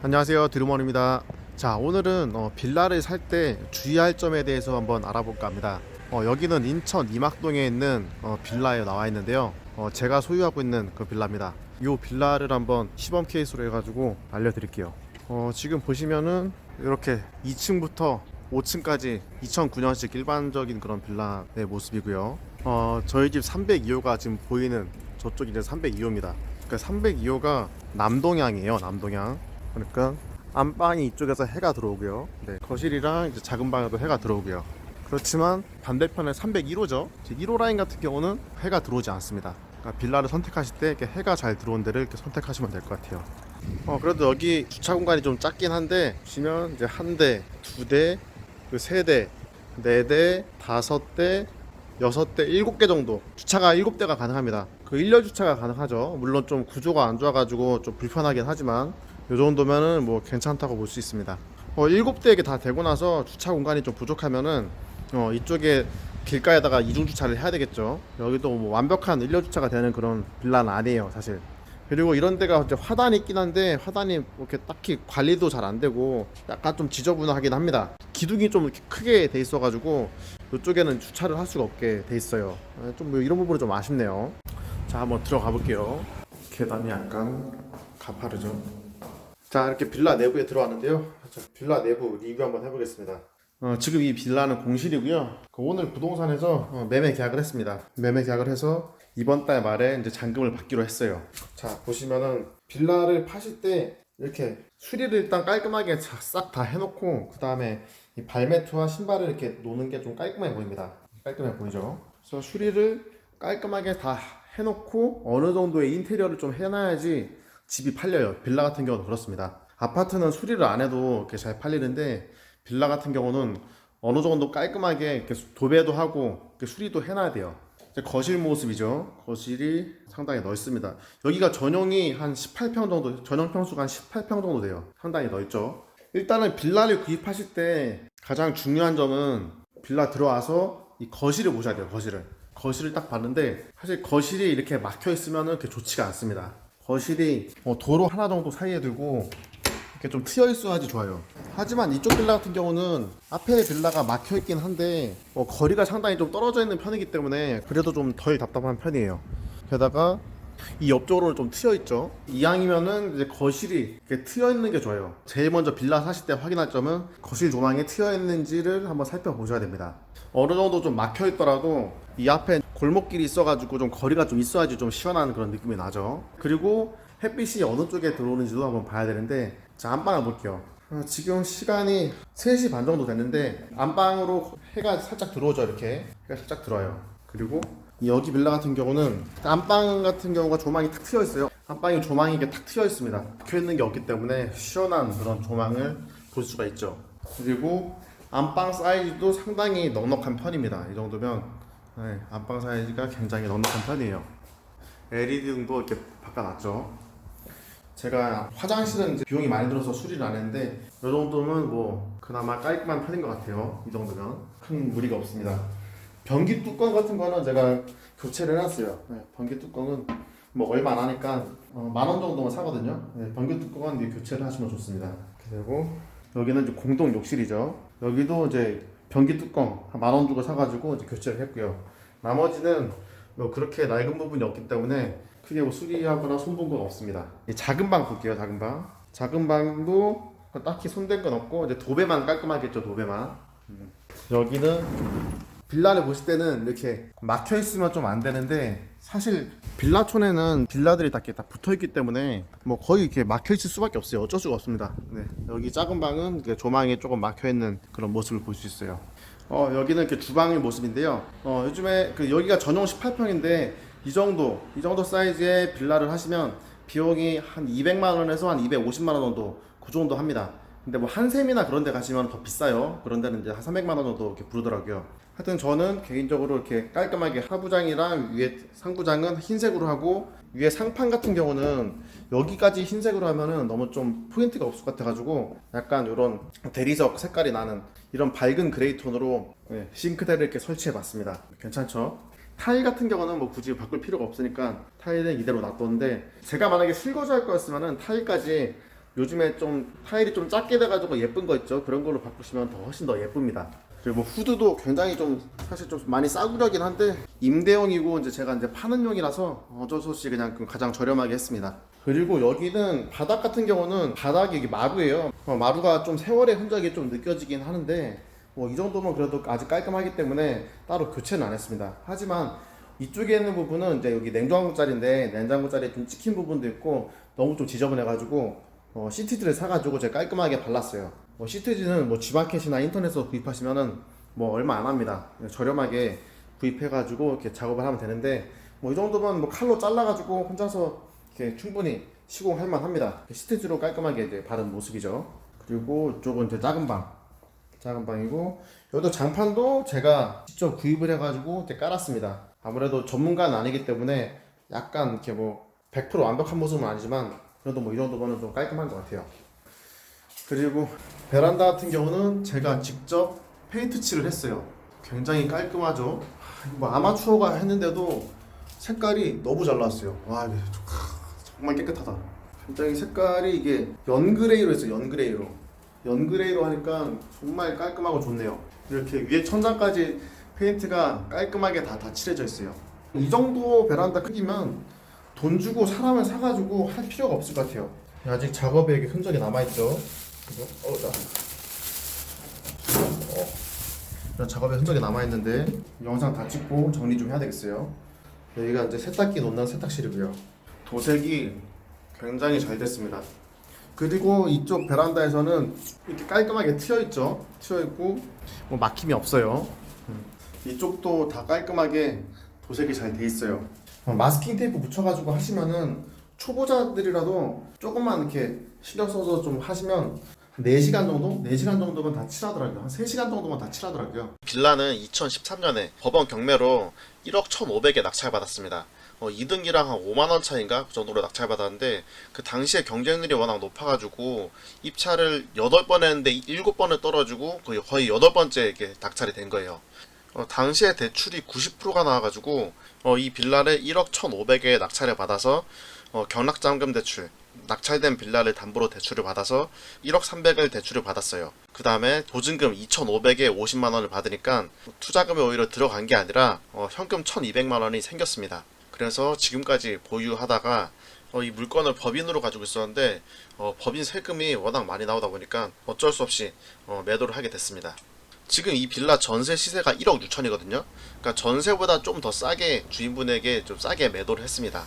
안녕하세요, 드루먼입니다. 자, 오늘은 빌라를 살 때 주의할 점에 대해서 한번 알아볼까 합니다. 여기는 인천 이막동에 있는 빌라에 나와 있는데요. 제가 소유하고 있는 그 빌라입니다. 이 빌라를 한번 시범 케이스로 해가지고 알려드릴게요. 지금 보시면은 이렇게 2층부터 5층까지 2009년식 일반적인 그런 빌라의 모습이고요. 저희 집 302호가 지금 보이는 저쪽이 이제 302호입니다. 그러니까 302호가 남동향이에요, 남동향. 그러니까 안방이 이쪽에서 해가 들어오고요. 네, 거실이랑 이제 작은 방에도 해가 들어오고요. 그렇지만 반대편에 301호죠. 1호 라인 같은 경우는 해가 들어오지 않습니다. 그러니까 빌라를 선택하실 때 이렇게 해가 잘 들어온 데를 이렇게 선택하시면 될 것 같아요. 그래도 여기 주차 공간이 좀 작긴 한데 보시면 이제 한 대, 두 대, 세 대, 네 대, 다섯 대, 여섯 대, 일곱 개 정도 주차가 일곱 대가 가능합니다. 그 일렬 주차가 가능하죠. 물론 좀 구조가 안 좋아가지고 좀 불편하긴 하지만 이 정도면은 뭐 괜찮다고 볼 수 있습니다. 일곱 대에 다 되고 나서 주차 공간이 좀 부족하면은 이쪽에 길가에다가 이중 주차를 해야 되겠죠. 여기도 뭐 완벽한 일렬 주차가 되는 그런 빌라는 아니에요, 사실. 그리고 이런 데가 이제 화단이 있긴 한데 화단이 이렇게 딱히 관리도 잘 안 되고 약간 좀 지저분하긴 합니다. 기둥이 좀 이렇게 크게 돼 있어가지고 이쪽에는 주차를 할 수가 없게 돼 있어요. 좀뭐 이런 부분이 좀 아쉽네요. 자, 한번 들어가 볼게요. 계단이 약간 가파르죠. 자, 이렇게 빌라 내부에 들어왔는데요. 자, 빌라 내부 리뷰 한번 해보겠습니다. 지금 이 빌라는 공실이고요. 오늘 부동산에서 매매 계약을 했습니다. 매매 계약을 해서 이번 달 말에 이제 잔금을 받기로 했어요. 자, 보시면은 빌라를 파실 때 이렇게 수리를 일단 깔끔하게 싹 다 해놓고 그 다음에 이 발매트와 신발을 이렇게 놓는 게 좀 깔끔해 보입니다. 깔끔해 보이죠? 그래서 수리를 깔끔하게 다 해놓고 어느 정도의 인테리어를 좀 해놔야지 집이 팔려요. 빌라 같은 경우는 그렇습니다. 아파트는 수리를 안 해도 이렇게 잘 팔리는데 빌라 같은 경우는 어느 정도 깔끔하게 이렇게 도배도 하고 이렇게 수리도 해놔야 돼요. 이제 거실 모습이죠. 거실이 상당히 넓습니다. 여기가 전용이 한 18평 정도, 전용 평수가 한 18평 정도 돼요. 상당히 넓죠. 일단은 빌라를 구입하실 때 가장 중요한 점은 빌라 들어와서 이 거실을 보셔야 돼요. 거실을 딱 봤는데 사실 거실이 이렇게 막혀 있으면 이렇게 좋지가 않습니다. 거실이 도로 하나 정도 사이에 두고 이렇게 좀 트여 있어야지 좋아요. 하지만 이쪽 빌라 같은 경우는 앞에 빌라가 막혀 있긴 한데 거리가 상당히 좀 떨어져 있는 편이기 때문에 그래도 좀 덜 답답한 편이에요. 게다가 이 옆쪽으로 좀 트여 있죠. 이왕이면은 이제 거실이 이렇게 트여 있는 게 좋아요. 제일 먼저 빌라 사실 때 확인할 점은 거실 조망이 트여 있는지를 한번 살펴보셔야 됩니다. 어느 정도 좀 막혀 있더라도 이 앞에 골목길이 있어가지고 좀 거리가 좀 있어야지 좀 시원한 그런 느낌이 나죠. 그리고 햇빛이 어느 쪽에 들어오는지도 한번 봐야 되는데, 자, 안방을 볼게요. 지금 시간이 3시 반 정도 됐는데 안방으로 해가 살짝 들어오죠. 이렇게 해가 살짝 들어와요. 그리고 여기 빌라 같은 경우는 안방 같은 경우가 조망이 탁 트여 있어요. 안방이 조망이 이게 탁 트여 있습니다. 박혀 있는 게 없기 때문에 시원한 그런 조망을 볼 수가 있죠. 그리고 안방 사이즈도 상당히 넉넉한 편입니다. 이 정도면 네, 안방 사이즈가 굉장히 넉넉한 편이에요. LED 등도 이렇게 바꿔놨죠. 제가 화장실은 이제 비용이 많이 들어서 수리를 안 했는데 이 정도면 뭐 그나마 깔끔한 편인 것 같아요. 이 정도면 큰 무리가 없습니다. 변기 뚜껑 같은 거는 제가 교체를 해놨어요. 네, 변기 뚜껑은 뭐 얼마 안 하니까 10,000원 정도만 사거든요. 네, 변기 뚜껑은 이제 교체를 하시면 좋습니다. 그리고 여기는 이제 공동 욕실이죠. 여기도 이제 변기 뚜껑 한 10,000원 주고 사가지고 이제 교체를 했고요. 나머지는 뭐 그렇게 낡은 부분이 없기 때문에 크게 뭐 수리하거나 손본 건 없습니다. 작은 방 볼게요. 작은 방. 작은 방도 딱히 손댄 건 없고 이제 도배만 깔끔하겠죠. 도배만. 여기는 빌라를 보실 때는 이렇게 막혀 있으면 좀 안 되는데 사실 빌라촌에는 빌라들이 다 이렇게 다 붙어 있기 때문에 뭐 거의 이렇게 막혀 있을 수밖에 없어요. 어쩔 수가 없습니다. 네. 여기 작은 방은 조망이 조금 막혀 있는 그런 모습을 볼 수 있어요. 여기는 이렇게 주방의 모습인데요. 요즘에 여기가 전용 18평인데 이 정도 사이즈의 빌라를 하시면 비용이 한 200만 원에서 한 250만 원 정도 그 정도 합니다. 근데 뭐 한샘이나 그런 데 가시면 더 비싸요. 그런 데는 이제 한 300만 원 정도 이렇게 부르더라고요. 하여튼 저는 개인적으로 이렇게 깔끔하게 하부장이랑 위에 상부장은 흰색으로 하고 위에 상판 같은 경우는 여기까지 흰색으로 하면은 너무 좀 포인트가 없을 것 같아가지고 약간 이런 대리석 색깔이 나는 이런 밝은 그레이 톤으로 싱크대를 이렇게 설치해 봤습니다. 괜찮죠? 타일 같은 경우는 뭐 굳이 바꿀 필요가 없으니까 타일은 이대로 놔뒀는데 제가 만약에 설거지 할 거였으면은 타일까지 요즘에 좀 타일이 좀 작게 돼가지고 예쁜 거 있죠. 그런 걸로 바꾸시면 더 훨씬 더 예쁩니다. 그리고 뭐 후드도 굉장히 좀 사실 좀 많이 싸구려긴 한데 임대용이고 이제 제가 이제 파는 용이라서 어쩔 수 없이 그냥 가장 저렴하게 했습니다. 그리고 여기는 바닥 같은 경우는 바닥이 이게 마루예요. 마루가 좀 세월의 흔적이 좀 느껴지긴 하는데 뭐 이 정도면 그래도 아직 깔끔하기 때문에 따로 교체는 안 했습니다. 하지만 이쪽에 있는 부분은 이제 여기 냉장고 자리인데 냉장고 자리에 좀 찍힌 부분도 있고 너무 좀 지저분해가지고 시트지를 사가지고 제가 깔끔하게 발랐어요. 시트지는 뭐 G마켓이나 인터넷에서 구입하시면은 뭐 얼마 안 합니다. 저렴하게 구입해가지고 이렇게 작업을 하면 되는데 뭐 이 정도면 뭐 칼로 잘라가지고 혼자서 이렇게 충분히 시공할 만합니다. 시트지로 깔끔하게 이제 바른 모습이죠. 그리고 이쪽은 이제 작은 방이고 여기도 장판도 제가 직접 구입을 해가지고 이렇게 깔았습니다. 아무래도 전문가는 아니기 때문에 약간 이렇게 뭐 100% 완벽한 모습은 아니지만 그래도 뭐 이 정도면 좀 깔끔한 것 같아요. 그리고 베란다 같은 경우는 제가 직접 페인트 칠을 했어요. 굉장히 깔끔하죠. 뭐 아마추어가 했는데도 색깔이 너무 잘 나왔어요. 와, 이게 정말 깨끗하다. 굉장히 색깔이 이게 연그레이로 했어요. 연그레이로 하니까 정말 깔끔하고 좋네요. 이렇게 위에 천장까지 페인트가 깔끔하게 다 칠해져 있어요. 이 정도 베란다 크기면 돈 주고 사람을 사가지고 할 필요가 없을 것 같아요. 아직 작업에 이렇게 흔적이 남아있죠. 작업에 흔적이 남아있는데 영상 다 찍고 정리 좀 해야 되겠어요. 여기가 이제 세탁기 놓는 세탁실이고요. 도색이 굉장히 잘 됐습니다. 그리고 이쪽 베란다에서는 이렇게 깔끔하게 트여있죠. 트여있고 뭐 막힘이 없어요. 이쪽도 다 깔끔하게 도색이 잘 돼 있어요. 마스킹 테이프 붙여가지고 하시면은 초보자들이라도 조금만 이렇게 신경 써서 좀 하시면 4시간 정도? 4시간 정도면 다 칠하더라고요. 한 3시간 정도면 다 칠하더라고요. 빌라는 2013년에 법원 경매로 1억 1,500에 낙찰받았습니다. 2등이랑 한 5만원 차인가? 그 정도로 낙찰받았는데 그 당시에 경쟁률이 워낙 높아가지고 입찰을 8번 했는데 7번을 떨어지고 거의 8번째 이렇게 낙찰이 된 거예요. 당시에 대출이 90%가 나와가지고 이 빌라를 1억 1,500에 낙찰을 받아서 경락자금 대출, 낙찰된 빌라를 담보로 대출을 받아서 1억 300을 대출을 받았어요. 그 다음에 보증금 2,500에 50만원을 받으니까 투자금이 오히려 들어간 게 아니라 현금 1,200만원이 생겼습니다. 그래서 지금까지 보유하다가 이 물건을 법인으로 가지고 있었는데 법인 세금이 워낙 많이 나오다 보니까 어쩔 수 없이 매도를 하게 됐습니다. 지금 이 빌라 전세 시세가 1억 6천이거든요. 그러니까 전세보다 좀 더 싸게 주인분에게 좀 싸게 매도를 했습니다.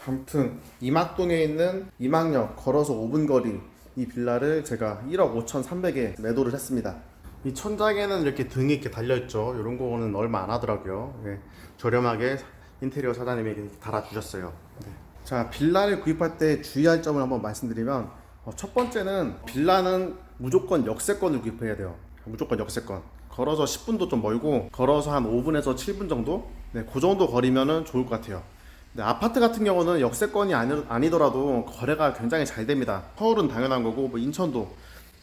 아무튼 이막동에 있는 이막역 걸어서 5분 거리 이 빌라를 제가 1억 5,300에 매도를 했습니다. 이 천장에는 이렇게 등이 이렇게 달려있죠. 이런 거는 얼마 안 하더라고요. 네, 저렴하게 인테리어 사장님이 이렇게 달아주셨어요. 네. 자, 빌라를 구입할 때 주의할 점을 한번 말씀드리면 첫 번째는 빌라는 무조건 역세권을 구입해야 돼요. 무조건 역세권. 걸어서 10분도 좀 멀고 걸어서 한 5분에서 7분 정도? 네, 그 정도 거리면은 좋을 것 같아요. 네, 아파트 같은 경우는 역세권이 아니더라도 거래가 굉장히 잘 됩니다. 서울은 당연한 거고 뭐 인천도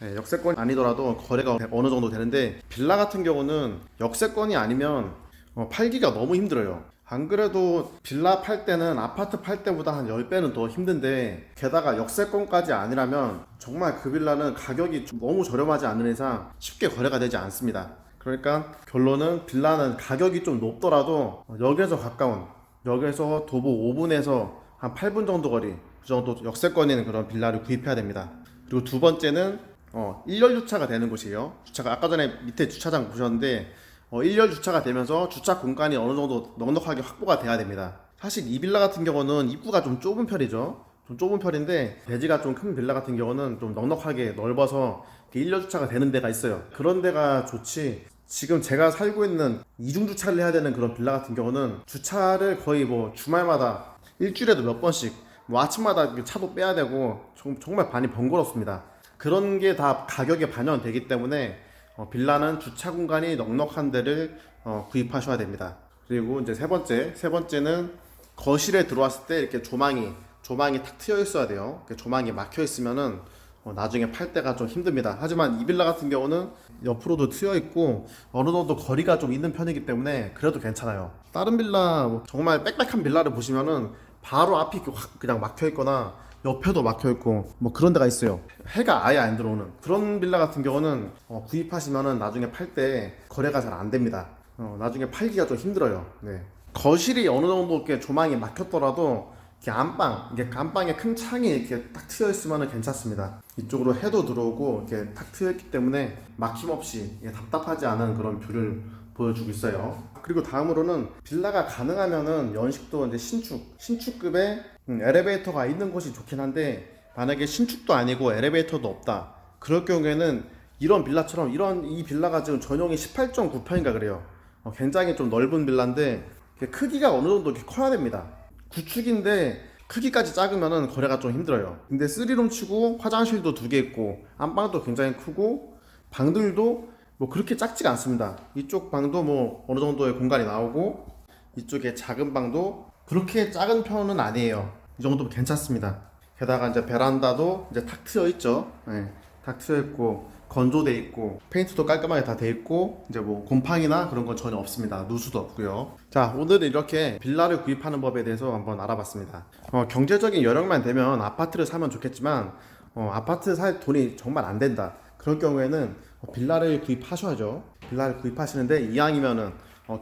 역세권이 아니더라도 거래가 어느 정도 되는데 빌라 같은 경우는 역세권이 아니면 팔기가 너무 힘들어요. 안 그래도 빌라 팔 때는 아파트 팔 때보다 한 10배는 더 힘든데 게다가 역세권까지 아니라면 정말 그 빌라는 가격이 너무 저렴하지 않은 이상 쉽게 거래가 되지 않습니다. 그러니까 결론은 빌라는 가격이 좀 높더라도 역에서 가까운 역에서 도보 5분에서 한 8분 정도 거리 그 정도 역세권인 그런 빌라를 구입해야 됩니다. 그리고 두 번째는 1열 주차가 되는 곳이에요. 주차가 아까 전에 밑에 주차장 보셨는데 1열 주차가 되면서 주차 공간이 어느 정도 넉넉하게 확보가 돼야 됩니다. 사실 이 빌라 같은 경우는 입구가 좀 좁은 편이죠. 좀 좁은 편인데 대지가 좀 큰 빌라 같은 경우는 좀 넉넉하게 넓어서 1열 주차가 되는 데가 있어요. 그런 데가 좋지. 지금 제가 살고 있는 이중 주차를 해야 되는 그런 빌라 같은 경우는 주차를 거의 뭐 주말마다 일주일에도 몇 번씩 뭐 아침마다 차도 빼야 되고 정말 많이 번거롭습니다. 그런 게 다 가격에 반영되기 때문에 빌라는 주차 공간이 넉넉한 데를 구입하셔야 됩니다. 그리고 이제 세 번째는 거실에 들어왔을 때 이렇게 조망이 탁 트여 있어야 돼요. 조망이 막혀 있으면은 나중에 팔 때가 좀 힘듭니다. 하지만 이 빌라 같은 경우는 옆으로도 트여 있고 어느 정도 거리가 좀 있는 편이기 때문에 그래도 괜찮아요. 다른 빌라 정말 빽빽한 빌라를 보시면은 바로 앞이 그냥 막혀 있거나 옆에도 막혀 있고 뭐 그런 데가 있어요. 해가 아예 안 들어오는 그런 빌라 같은 경우는 구입하시면은 나중에 팔 때 거래가 잘 안 됩니다. 나중에 팔기가 좀 힘들어요. 네. 거실이 어느 정도 이렇게 조망이 막혔더라도 이렇게 안방에 큰 창이 이렇게 딱 트여 있으면 괜찮습니다. 이쪽으로 해도 들어오고 이렇게 탁 트여 있기 때문에 막힘없이 답답하지 않은 그런 뷰를 보여주고 있어요. 그리고 다음으로는 빌라가 가능하면은 연식도 이제 신축급의 엘리베이터가 있는 곳이 좋긴 한데, 만약에 신축도 아니고 엘리베이터도 없다 그럴 경우에는 이런 빌라처럼 이 빌라가 지금 전용이 18.9평인가 그래요. 굉장히 좀 넓은 빌라인데 크기가 어느 정도 이렇게 커야 됩니다. 구축인데 크기까지 작으면은 거래가 좀 힘들어요. 근데 3룸 치고 화장실도 2개 있고 안방도 굉장히 크고 방들도 뭐 그렇게 작지가 않습니다. 이쪽 방도 뭐 어느 정도의 공간이 나오고 이쪽에 작은 방도 그렇게 작은 편은 아니에요. 이 정도면 괜찮습니다. 게다가 이제 베란다도 이제 탁 트여 있죠. 네, 탁 트여 있고 건조돼 있고 페인트도 깔끔하게 다 돼 있고 이제 뭐 곰팡이나 그런 건 전혀 없습니다. 누수도 없고요. 자, 오늘은 이렇게 빌라를 구입하는 법에 대해서 한번 알아봤습니다. 경제적인 여력만 되면 아파트를 사면 좋겠지만 아파트 살 돈이 정말 안 된다 그럴 경우에는 빌라를 구입하셔야죠. 빌라를 구입하시는데 이왕이면은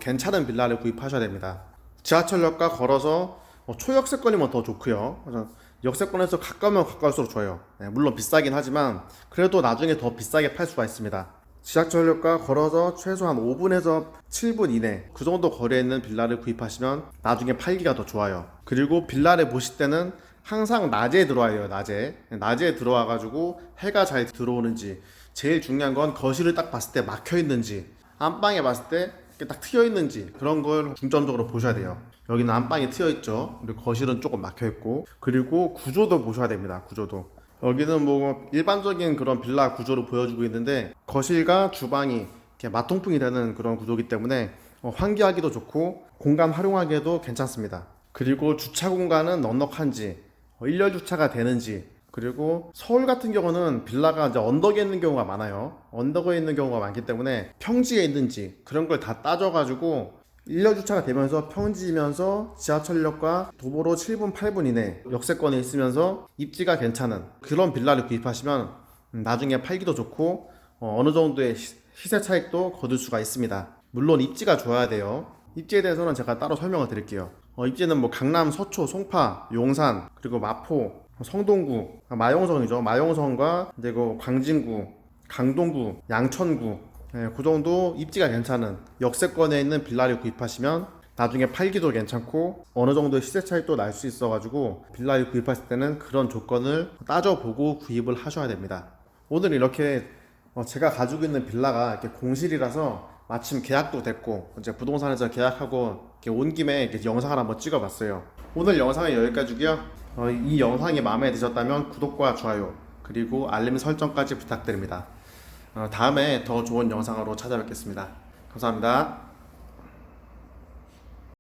괜찮은 빌라를 구입하셔야 됩니다. 지하철역과 걸어서 초역세권이면 더 좋고요. 그래서 역세권에서 가까우면 가까울수록 좋아요. 네, 물론 비싸긴 하지만 그래도 나중에 더 비싸게 팔 수가 있습니다. 지하철역과 걸어서 최소한 5분에서 7분 이내 그 정도 거리에 있는 빌라를 구입하시면 나중에 팔기가 더 좋아요. 그리고 빌라를 보실 때는 항상 낮에 들어와야 해요. 낮에 들어와 가지고 해가 잘 들어오는지, 제일 중요한 건 거실을 딱 봤을 때 막혀 있는지, 안방에 봤을 때 딱 트여 있는지, 그런 걸 중점적으로 보셔야 돼요. 여기는 안방이 트여 있죠. 그리고 거실은 조금 막혀 있고, 그리고 구조도 보셔야 됩니다. 구조도 여기는 뭐 일반적인 그런 빌라 구조를 보여주고 있는데 거실과 주방이 이렇게 맞통풍이 되는 그런 구조이기 때문에 환기하기도 좋고 공간 활용하기에도 괜찮습니다. 그리고 주차 공간은 넉넉한지, 일렬 주차가 되는지, 그리고 서울 같은 경우는 빌라가 이제 언덕에 있는 경우가 많아요. 언덕에 있는 경우가 많기 때문에 평지에 있는지 그런 걸 다 따져가지고 일렬 주차가 되면서 평지이면서 지하철역과 도보로 7분 8분 이내 역세권에 있으면서 입지가 괜찮은 그런 빌라를 구입하시면 나중에 팔기도 좋고 어느 정도의 시세 차익도 거둘 수가 있습니다. 물론 입지가 좋아야 돼요. 입지에 대해서는 제가 따로 설명을 드릴게요. 입지는 뭐 강남, 서초, 송파, 용산, 그리고 마포, 성동구, 마용성이죠. 마용성과 이제 그 광진구, 강동구, 양천구, 그 정도 입지가 괜찮은 역세권에 있는 빌라를 구입하시면 나중에 팔기도 괜찮고 어느 정도의 시세 차이도 날 수 있어가지고 빌라를 구입하실 때는 그런 조건을 따져보고 구입을 하셔야 됩니다. 오늘 이렇게 제가 가지고 있는 빌라가 이렇게 공실이라서 마침 계약도 됐고 이제 부동산에서 계약하고 이렇게 온 김에 이렇게 영상을 한번 찍어봤어요. 오늘 영상은 여기까지고요. 이 영상이 마음에 드셨다면 구독과 좋아요 그리고 알림 설정까지 부탁드립니다. 다음에 더 좋은 영상으로 찾아뵙겠습니다. 감사합니다.